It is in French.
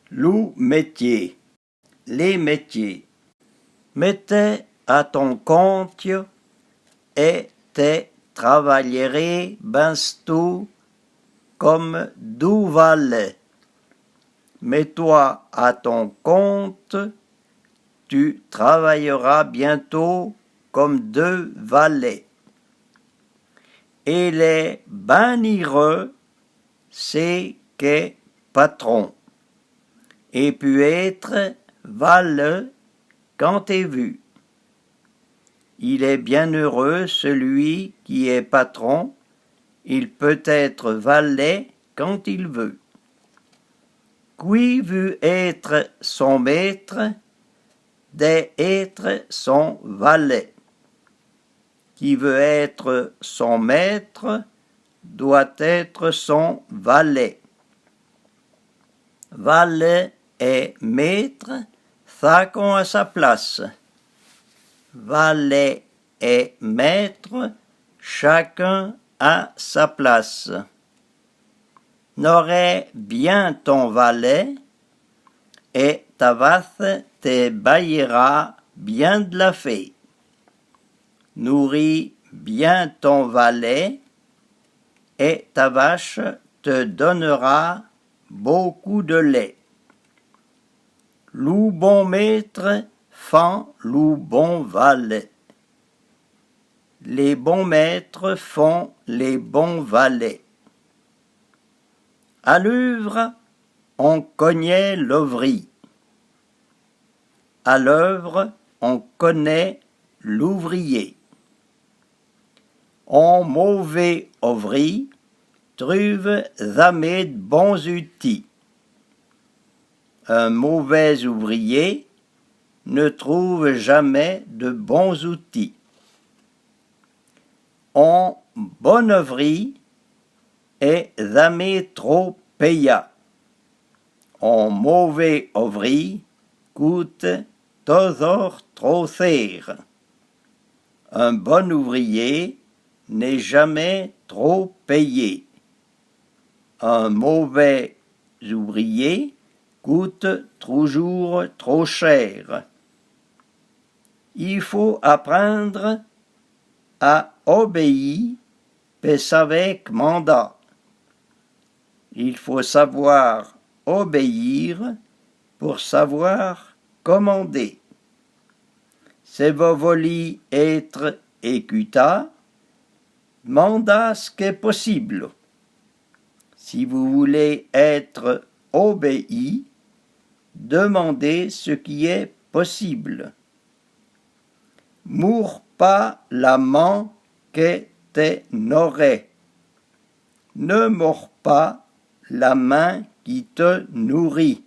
Loup métier. Les métiers. Mettez à ton compte et te travaillerez bientôt comme deux valets. Mets-toi à ton compte, tu travailleras bientôt comme deux valets. Et les banireux, c'est que patron. Et puis être valet quand t'es vu. Il est bien heureux celui qui est patron, il peut être valet quand il veut. Qui veut être son maître, d'être son valet. Qui veut être son maître, doit être son valet. Valet et maître, chacun à sa place. Valet et maître, chacun à sa place. N'aurais bien ton valet, et ta vache te baillera bien de la fée. Nourris bien ton valet, et ta vache te donnera beaucoup de lait. Loup bon maître, fend loup bon valet. Les bons maîtres font les bons valets. À l'œuvre, on cognait l'ouvrier. À l'œuvre, on connaît l'ouvrier. Un mauvais ouvrier trouve jamais de bons outils. Un mauvais ouvrier ne trouve jamais de bons outils. Un bon ouvrier est jamais trop payant. Un mauvais ouvrier coûte toujours trop cher. Un bon ouvrier n'est jamais trop payé. Un mauvais ouvrier coûte toujours trop cher. Il faut apprendre à obéir, mais avec mandat. Il faut savoir obéir pour savoir commander. Si vous voulez être écouté, demandez ce qui est possible. Si vous voulez être obéi, demandez ce qui est possible. Mourre pas la main que te nourrit. Ne mords pas la main qui te nourrit.